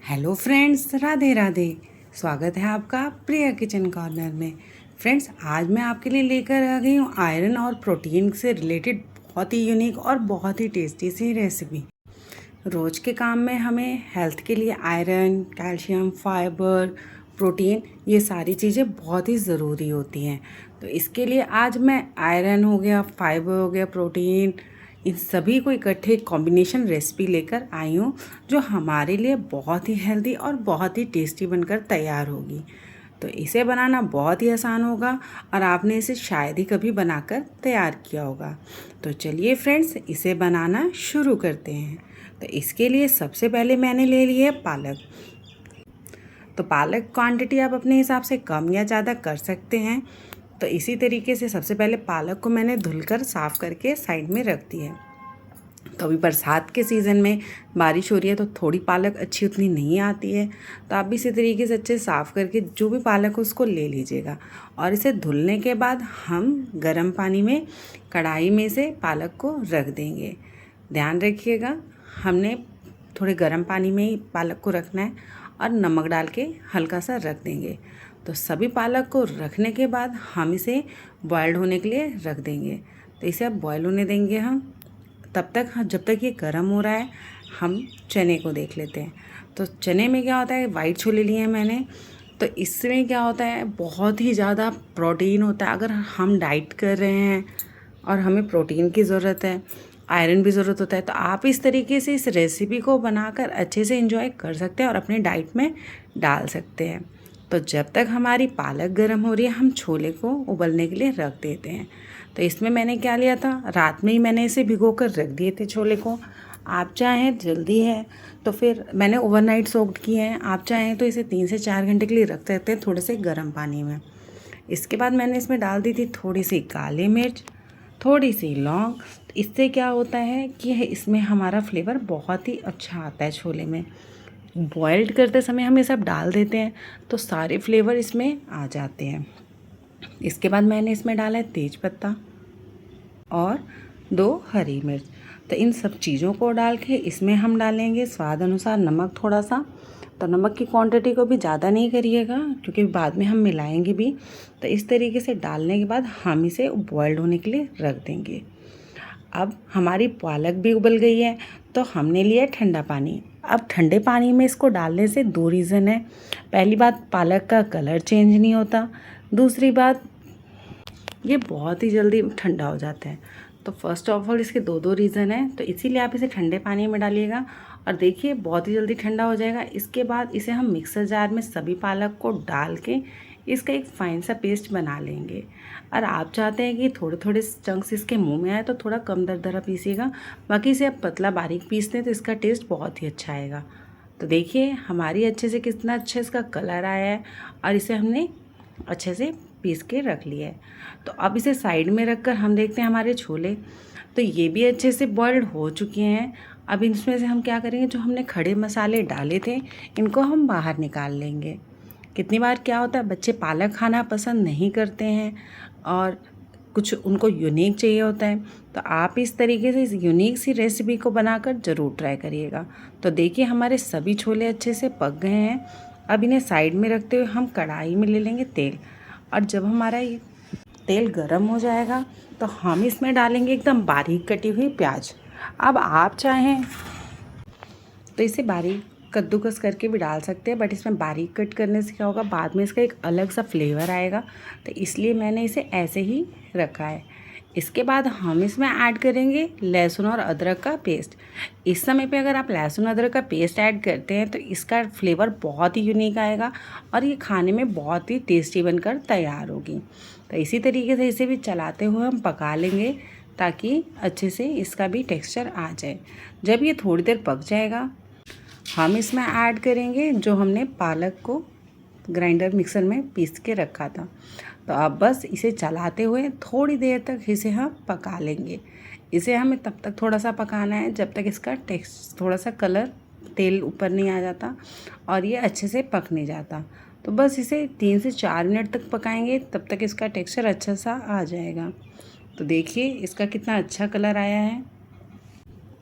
Hello friends, Radhe Radhe. स्वागत है आपका प्रिया किचन कॉर्नर में। फ्रेंड्स, आज मैं आपके लिए लेकर आ गई हूँ आयरन और प्रोटीन से रिलेटेड बहुत ही यूनिक और बहुत ही टेस्टी सी रेसिपी। रोज़ के काम में हमें हेल्थ के लिए आयरन, कैल्शियम, फाइबर, प्रोटीन, ये सारी चीज़ें बहुत ही ज़रूरी होती हैं। तो इसके लिए आज मैं आयरन हो गया, फाइबर हो गया, प्रोटीन, इन सभी को इकट्ठे एक कॉम्बिनेशन रेसिपी लेकर आई हूँ जो हमारे लिए बहुत ही हेल्दी और बहुत ही टेस्टी बनकर तैयार होगी। तो इसे बनाना बहुत ही आसान होगा और आपने इसे शायद ही कभी बनाकर तैयार किया होगा। तो चलिए फ्रेंड्स, इसे बनाना शुरू करते हैं। तो इसके लिए सबसे पहले मैंने ले ली है पालक। तो पालक क्वांटिटी आप अपने हिसाब से कम या ज़्यादा कर सकते हैं। तो इसी तरीके से सबसे पहले पालक को मैंने धुलकर साफ़ करके साइड में रख दिया है। तो अभी बरसात के सीज़न में बारिश हो रही है तो थोड़ी पालक अच्छी उतनी नहीं आती है। तो आप भी इसी तरीके से अच्छे साफ़ करके जो भी पालक हो उसको ले लीजिएगा। और इसे धुलने के बाद हम गर्म पानी में कढ़ाई में से पालक को रख देंगे। ध्यान रखिएगा, हमने थोड़े गर्म पानी में ही पालक को रखना है और नमक डाल के हल्का सा रख देंगे। तो सभी पालक को रखने के बाद हम इसे बॉयल्ड होने के लिए रख देंगे। तो इसे अब बॉयल होने देंगे हम। तब तक जब तक ये गर्म हो रहा है हम चने को देख लेते हैं। तो चने में क्या होता है, वाइट छोले लिए हैं मैंने। तो इसमें क्या होता है, बहुत ही ज़्यादा प्रोटीन होता है। अगर हम डाइट कर रहे हैं और हमें प्रोटीन की ज़रूरत है, आयरन भी ज़रूरत होता है, तो आप इस तरीके से इस रेसिपी को बनाकर अच्छे से एंजॉय कर सकते हैं और अपने डाइट में डाल सकते हैं। तो जब तक हमारी पालक गर्म हो रही है हम छोले को उबलने के लिए रख देते हैं। तो इसमें मैंने क्या लिया था, रात में ही मैंने इसे भिगो कर रख दिए थे छोले को। आप चाहें जल्दी है तो फिर मैंने ओवरनाइट सोक्ड किए हैं, आप चाहें तो इसे 3 से 4 घंटे के लिए रख सकते हैं थोड़े से गर्म पानी में। इसके बाद मैंने इसमें डाल दी थी थोड़ी सी काली मिर्च, थोड़ी सी लौंग। तो इससे क्या होता है कि इसमें हमारा फ्लेवर बहुत ही अच्छा आता है छोले में। बॉइल्ड करते समय हम ये सब डाल देते हैं तो सारे फ्लेवर इसमें आ जाते हैं। इसके बाद मैंने इसमें डाला है तेज पत्ता और 2 हरी मिर्च। तो इन सब चीज़ों को डाल के इसमें हम डालेंगे स्वाद अनुसार नमक थोड़ा सा। तो नमक की क्वांटिटी को भी ज़्यादा नहीं करिएगा क्योंकि बाद में हम मिलाएंगे भी। तो इस तरीके से डालने के बाद हम इसे बॉइल्ड होने के लिए रख देंगे। अब हमारी पालक भी उबल गई है तो हमने लिया ठंडा पानी। अब ठंडे पानी में इसको डालने से 2 रीज़न है। पहली बात, पालक का कलर चेंज नहीं होता। दूसरी बात, ये बहुत ही जल्दी ठंडा हो जाता है। तो फर्स्ट ऑफ ऑल इसके 2 रीज़न है, तो इसीलिए आप इसे ठंडे पानी में डालिएगा और देखिए बहुत ही जल्दी ठंडा हो जाएगा। इसके बाद इसे हम मिक्सर जार में सभी पालक को डाल के इसका एक फाइन सा पेस्ट बना लेंगे। और आप चाहते हैं कि थोड़े थोड़े चंक्स इसके मुंह में आए तो थोड़ा कम दरदरा पीसिएगा, बाकी इसे आप पतला बारीक पीसते हैं तो इसका टेस्ट बहुत ही अच्छा आएगा। तो देखिए हमारी अच्छे से कितना अच्छा इसका कलर आया है और इसे हमने अच्छे से पीस के रख लिया है। तो अब इसे साइड में रख कर हम देखते हैं हमारे छोले। तो ये भी अच्छे से बॉइल्ड हो चुके हैं। अब इसमें से हम क्या करेंगे, जो हमने खड़े मसाले डाले थे इनको हम बाहर निकाल लेंगे। कितनी बार क्या होता है, बच्चे पालक खाना पसंद नहीं करते हैं और कुछ उनको यूनिक चाहिए होता है। तो आप इस तरीके से इस यूनिक सी रेसिपी को बनाकर ज़रूर ट्राई करिएगा। तो देखिए हमारे सभी छोले अच्छे से पक गए हैं। अब इन्हें साइड में रखते हुए हम कढ़ाई में ले लेंगे तेल। और जब हमारा ये तेल गरम हो जाएगा तो हम इसमें डालेंगे एकदम बारीक कटी हुई प्याज। अब आप चाहें तो इसे बारीक कद्दूकस करके भी डाल सकते हैं, बट इसमें बारीक कट करने से क्या होगा, बाद में इसका एक अलग सा फ्लेवर आएगा। तो इसलिए मैंने इसे ऐसे ही रखा है। इसके बाद हम इसमें ऐड करेंगे लहसुन और अदरक का पेस्ट। इस समय पे अगर आप लहसुन अदरक का पेस्ट ऐड करते हैं तो इसका फ्लेवर बहुत ही यूनिक आएगा और ये खाने में बहुत ही टेस्टी बनकर तैयार होगी। तो इसी तरीके से इसे भी चलाते हुए हम पका लेंगे ताकि अच्छे से इसका भी टेक्स्चर आ जाए। जब ये थोड़ी देर पक जाएगा हम इसमें ऐड करेंगे जो हमने पालक को ग्राइंडर मिक्सर में पीस के रखा था। तो अब बस इसे चलाते हुए थोड़ी देर तक इसे हम पका लेंगे। इसे हमें तब तक थोड़ा सा पकाना है जब तक इसका टेक्स्ट थोड़ा सा कलर तेल ऊपर नहीं आ जाता और ये अच्छे से पक नहीं जाता। तो बस इसे 3 से 4 मिनट तक पकाएंगे, तब तक इसका टेक्स्चर अच्छा सा आ जाएगा। तो देखिए इसका कितना अच्छा कलर आया है।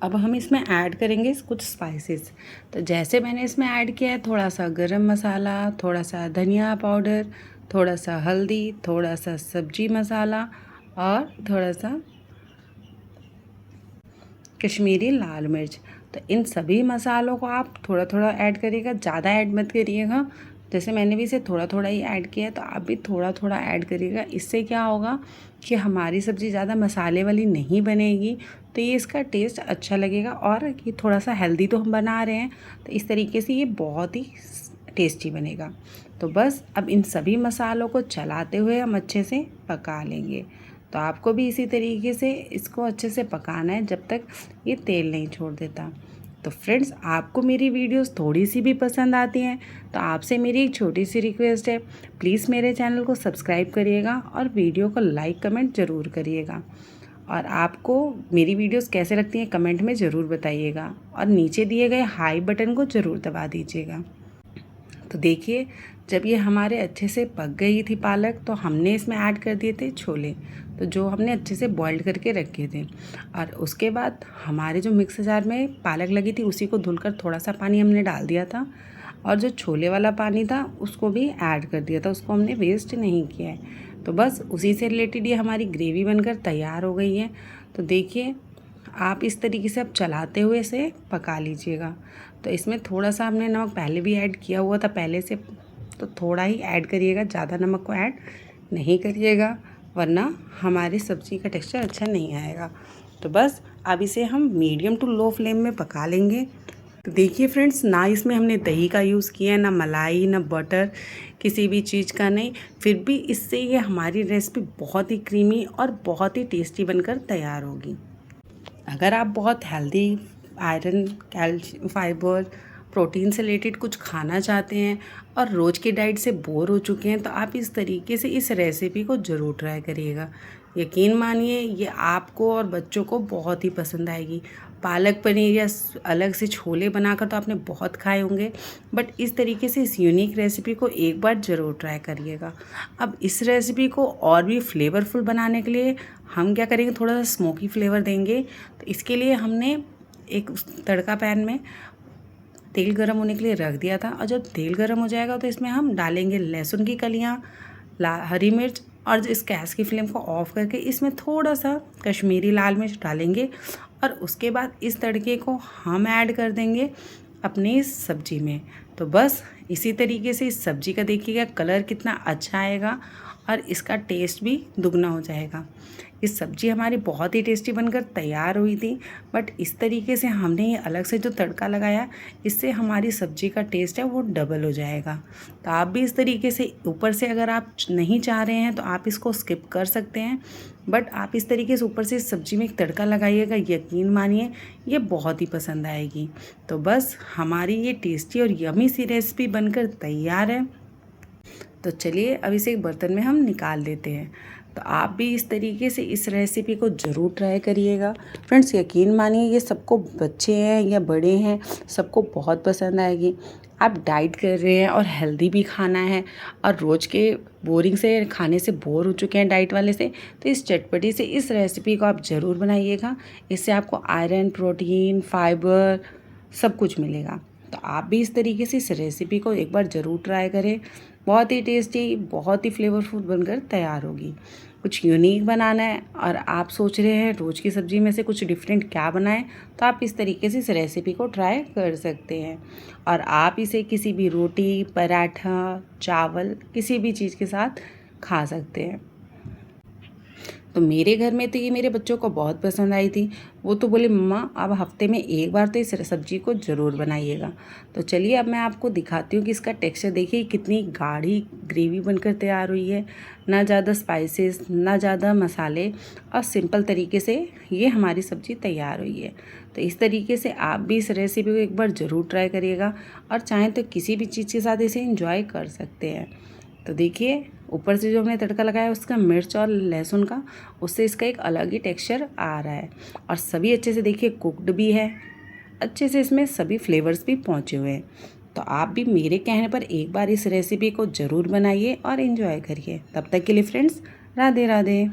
अब हम इसमें ऐड करेंगे कुछ स्पाइसेस। तो जैसे मैंने इसमें ऐड किया है थोड़ा सा गरम मसाला, थोड़ा सा धनिया पाउडर, थोड़ा सा हल्दी, थोड़ा सा सब्जी मसाला और थोड़ा सा कश्मीरी लाल मिर्च। तो इन सभी मसालों को आप थोड़ा थोड़ा ऐड करिएगा, ज़्यादा ऐड मत करिएगा। जैसे मैंने भी इसे थोड़ा थोड़ा ही ऐड किया है तो आप भी थोड़ा थोड़ा ऐड करिएगा। इससे क्या होगा कि हमारी सब्ज़ी ज़्यादा मसाले वाली नहीं बनेगी, तो ये इसका टेस्ट अच्छा लगेगा और ये थोड़ा सा हेल्दी तो हम बना रहे हैं, तो इस तरीके से ये बहुत ही टेस्टी बनेगा। तो बस अब इन सभी मसालों को चलाते हुए हम अच्छे से पका लेंगे। तो आपको भी इसी तरीके से इसको अच्छे से पकाना है जब तक ये तेल नहीं छोड़ देता। तो फ्रेंड्स, आपको मेरी वीडियोस थोड़ी सी भी पसंद आती हैं तो आपसे मेरी एक छोटी सी रिक्वेस्ट है, प्लीज़ मेरे चैनल को सब्सक्राइब करिएगा और वीडियो को लाइक कमेंट ज़रूर करिएगा। और आपको मेरी वीडियोस कैसे लगती हैं कमेंट में ज़रूर बताइएगा और नीचे दिए गए हाई बटन को ज़रूर दबा दीजिएगा। तो देखिए, जब ये हमारे अच्छे से पक गई थी पालक, तो हमने इसमें ऐड कर दिए थे छोले, तो जो हमने अच्छे से बॉइल्ड करके रखे थे। और उसके बाद हमारे जो मिक्स जार में पालक लगी थी उसी को धुलकर थोड़ा सा पानी हमने डाल दिया था और जो छोले वाला पानी था उसको भी ऐड कर दिया था, उसको हमने वेस्ट नहीं किया है। तो बस उसी से रिलेटेड ये हमारी ग्रेवी बनकर तैयार हो गई है। तो देखिए, आप इस तरीके से अब चलाते हुए इसे पका लीजिएगा। तो इसमें थोड़ा सा हमने नमक पहले भी ऐड किया हुआ था पहले से, तो थोड़ा ही ऐड करिएगा, ज़्यादा नमक को ऐड नहीं करिएगा वरना हमारी सब्ज़ी का टेक्सचर अच्छा नहीं आएगा। तो बस अब इसे हम मीडियम टू लो फ्लेम में पका लेंगे। तो देखिए फ्रेंड्स, ना इसमें हमने दही का यूज़ किया है, ना मलाई, ना बटर, किसी भी चीज़ का नहीं, फिर भी इससे ये हमारी रेसिपी बहुत ही क्रीमी और बहुत ही टेस्टी बनकर तैयार होगी। अगर आप बहुत healthy iron, calcium, fibre, protein से रिलेटेड कुछ खाना चाहते हैं और रोज़ की डाइट से बोर हो चुके हैं तो आप इस तरीके से इस रेसिपी को ज़रूर ट्राई करिएगा। यकीन मानिए ये आपको और बच्चों को बहुत ही पसंद आएगी। पालक पनीर या अलग से छोले बनाकर तो आपने बहुत खाए होंगे, बट इस तरीके से इस यूनिक रेसिपी को एक बार ज़रूर ट्राई करिएगा। अब इस रेसिपी को और भी फ्लेवरफुल बनाने के लिए हम क्या करेंगे, थोड़ा सा स्मोकी फ्लेवर देंगे। तो इसके लिए हमने एक तड़का पैन में तेल गरम होने के लिए रख दिया था और जब तेल गरम हो जाएगा तो इसमें हम डालेंगे लहसुन की कलियाँ, हरी मिर्च और इस गैस की फ्लेम को ऑफ करके इसमें थोड़ा सा कश्मीरी लाल मिर्च डालेंगे और उसके बाद इस तड़के को हम ऐड कर देंगे अपनी इस सब्ज़ी में। तो बस इसी तरीके से इस सब्ज़ी का देखिएगा कलर कितना अच्छा आएगा और इसका टेस्ट भी दुगना हो जाएगा। इस सब्ज़ी हमारी बहुत ही टेस्टी बनकर तैयार हुई थी, बट इस तरीके से हमने ये अलग से जो तड़का लगाया इससे हमारी सब्ज़ी का टेस्ट है वो डबल हो जाएगा। तो आप भी इस तरीके से ऊपर से अगर आप नहीं चाह रहे हैं तो आप इसको स्किप कर सकते हैं, बट आप इस तरीके से ऊपर से इस सब्ज़ी में एक तड़का लगाइएगा, यकीन मानिए ये बहुत ही पसंद आएगी। तो बस हमारी ये टेस्टी और यमी सी रेसिपी बनकर तैयार है। तो चलिए अब इसे एक बर्तन में हम निकाल लेते हैं। तो आप भी इस तरीके से इस रेसिपी को ज़रूर ट्राई करिएगा। फ्रेंड्स, यकीन मानिए ये सबको, बच्चे हैं या बड़े हैं, सबको बहुत पसंद आएगी। आप डाइट कर रहे हैं और हेल्दी भी खाना है और रोज़ के बोरिंग से खाने से बोर हो चुके हैं डाइट वाले से, तो इस चटपटी से इस रेसिपी को आप ज़रूर बनाइएगा। इससे आपको आयरन, प्रोटीन, फाइबर सब कुछ मिलेगा। तो आप भी इस तरीके से इस रेसिपी को एक बार ज़रूर ट्राई करें। बहुत ही टेस्टी, बहुत ही फ्लेवरफुल बनकर तैयार होगी। कुछ यूनिक बनाना है और आप सोच रहे हैं रोज़ की सब्ज़ी में से कुछ डिफरेंट क्या बनाएं, तो आप इस तरीके से इस रेसिपी को ट्राई कर सकते हैं और आप इसे किसी भी रोटी, पराठा, चावल, किसी भी चीज़ के साथ खा सकते हैं। तो मेरे घर में तो ये मेरे बच्चों को बहुत पसंद आई थी। वो तो बोले मम्मा अब हफ्ते में एक बार तो इस सब्ज़ी को ज़रूर बनाइएगा। तो चलिए अब मैं आपको दिखाती हूँ कि इसका टेक्सचर देखिए कितनी गाढ़ी ग्रेवी बनकर तैयार हुई है। ना ज़्यादा स्पाइसेस, ना ज़्यादा मसाले और सिंपल तरीके से ये हमारी सब्ज़ी तैयार हुई है। तो इस तरीके से आप भी इस रेसिपी को एक बार ज़रूर ट्राई करिएगा और चाहें तो किसी भी चीज़ के साथ इसे इंजॉय कर सकते हैं। तो देखिए ऊपर से जो हमने तड़का लगाया उसका मिर्च और लहसुन का, उससे इसका एक अलग ही टेक्सचर आ रहा है और सभी अच्छे से देखिए कुक्ड भी है, अच्छे से इसमें सभी फ्लेवर्स भी पहुँचे हुए हैं। तो आप भी मेरे कहने पर एक बार इस रेसिपी को ज़रूर बनाइए और इन्जॉय करिए। तब तक के लिए फ्रेंड्स, राधे राधे।